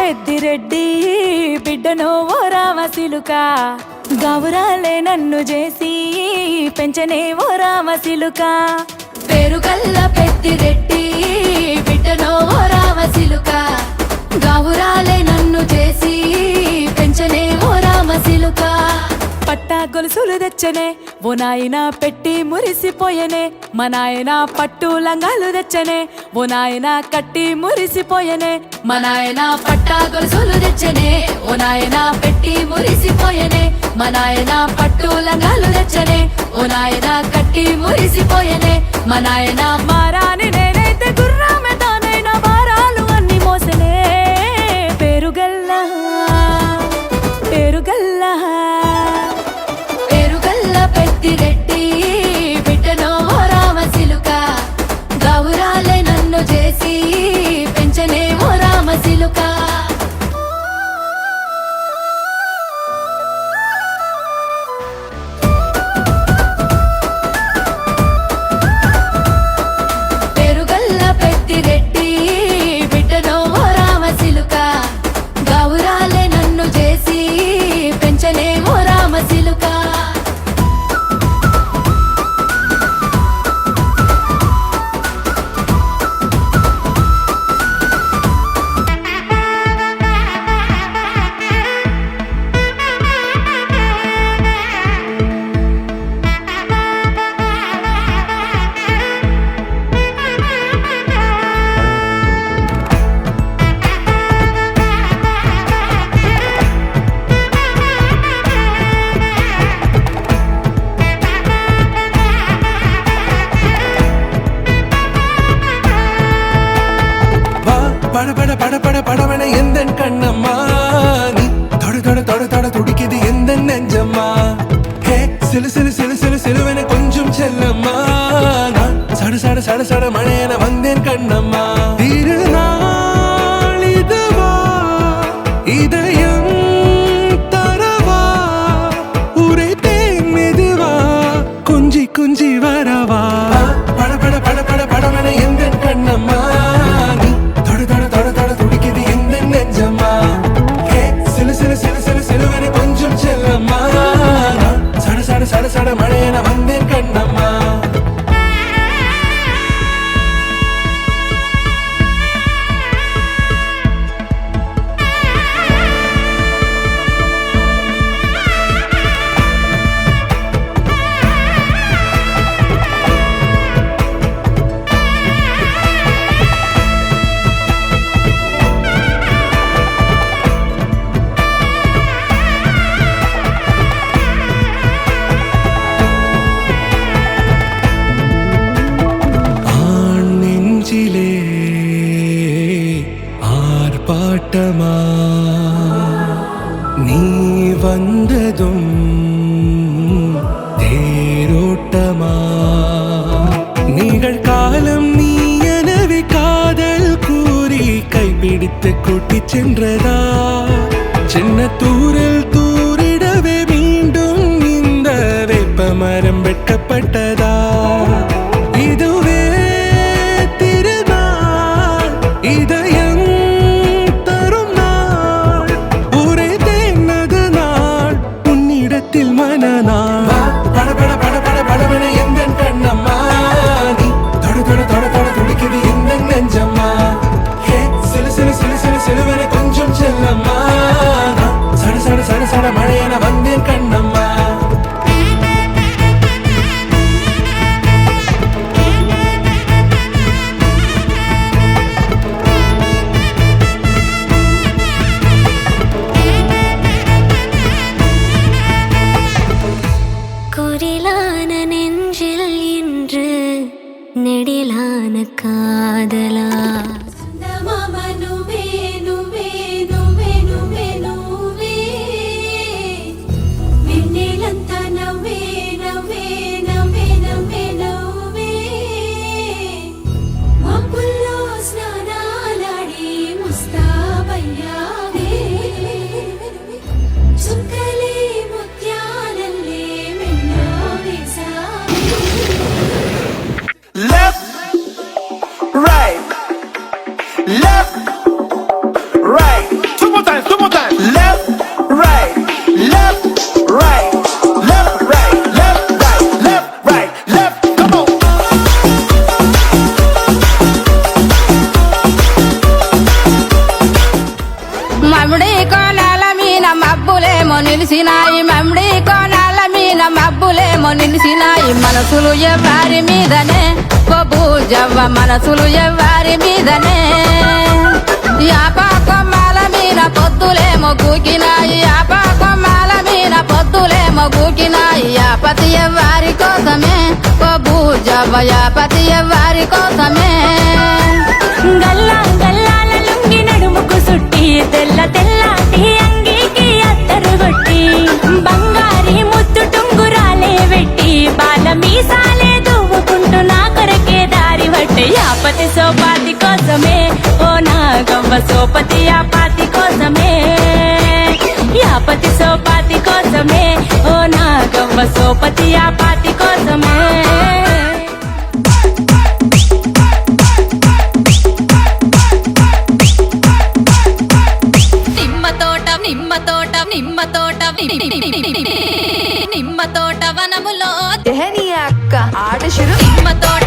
పెద్దిరెడ్డి బిడ్డను ఓ రామసిలుక గౌరాలే నన్ను చేసి పెంచనే ఓ రామసిలుక పేరుగల్ల పెద్దిరెడ్డి బిడ్డను ఓ రామసిలుక గౌరాలే నన్ను చేసి పెంచనే ఓ రామసిలుక పట్టా గొలుసులు తెచ్చనే ఓ నాయన పెట్టి మురిసిపోయనే మా నాయన పట్టు లంగాలు తెచ్చనే ఓ నాయన కట్టి మురిసిపోయనే మా నాయన పట్టా గొలుసులు తెచ్చనే ఓ నాయన పెట్టి మురిసిపోయనే మా నాయన పట్టు లంగాలు తెచ్చనే ఓ నాయన కట్టి మురిసిపోయనే మా నాయన మారాని నేనైతే గుర్రామె తానైనా భారాలు అన్ని మోసనే పేరుగల్లా పేరుగల్లా పెద్దిరెడ్డి బిడ్డనో రామసిలుక గౌరాలే నన్ను చేసి పెంచనే ఓ రామసిలుక పేరుగల్ల పెద్దిరెడ్డి బిడ్డనో రామసిలుక గౌరాలే నన్ను చేసి పెంచనే ఓ రామసిలుక படபட எந்தன் கண்ணம்மா நீ தொட தொட தொட தொட துடிக்குது எந்தன் நெஞ்சம்மா ஹே சிலு சிலு சிலு சிலு சிலுவென கொஞ்சம் செல்லம்மா நான் சட சட சட சட மழையென வந்தேன் கண்ணம்மா திருநாள் இதுவா இதயம் தரவா உரைத்தேன் மெதுவா கொஞ்சி கொஞ்சி வரவா படபட படபட படவென எந்தன் கண்ணம்மா சட சட மழையென வந்தேன் கண்ணம்மா ஆர்ப்பாட்டமா நீ வந்ததும் தேரோட்டமா நிகழ்காலம் நீ எனவே காதல் கூறி கைப்பிடித்து கூட்டி சென்றதா சின்ன தூரல் தூரிடவே மீண்டும் இந்த வேப்ப மரம் வெட்கப்பட்டதா இதுவே திருநாள் இதயம் தரும் நாள் ஒரே தேனது நாள் உன்னிடத்தில் மனநாள் படபட படபட படபட எந்தன் கண்ணம்மா நீ தொட தொட தொட தொட துடிக்குது எந்தன் நெஞ்சம்மா ஹே சிலு சிலு சிலு சிலு சிலுவென கொஞ்சம் செல்லம்மா சட சட சட சட மழையென வந்தேன் Kannamma times, two more times. Left, right, left, right, left, right, left, right, left, right, left. Come on. మమ్మిడి Konala మీన మబ్బులేమో నిలిసినాయి మమ్మిడి కోనాల మీన మబ్బులేమో నిలిసినాయి మనసులు ఎవ్వారి మీదనే కొబ్బుజవ్వ మనసులు ఎవ్వారి మీదనే యాప కొమ్మాల మీన పొద్దులేమో గూకినాయి యాప కొమ్మాల మీన పొద్దులేమో గూకినాయి యాపతి ఎవ్వారి కోసమే కొబ్బుజవ్వ యాపతి ఎవ్వారి కోసమే గల్లా గల్లాల లుంగి నడుముకు సుట్టి తెల్ల తెల్లాటి అంగీకి అత్తరు కొట్టి బంగారి ముద్దు టుంగురాలే వెట్టి బాల మీసాలే దువ్వుకుంటూ నా కొరకే దారి పట్టే యాపతి సోపాతి కోసమే ఓ నా గవ్వ సోపతి యాపాతి కోసమే యాపతి సోపాతి కోసమే ఓ నా గవ్వ సోపతి యాపాతి కోసమే నిమ్మ తోట వనములో అక్క ఆట షురు నిమ్మ తోట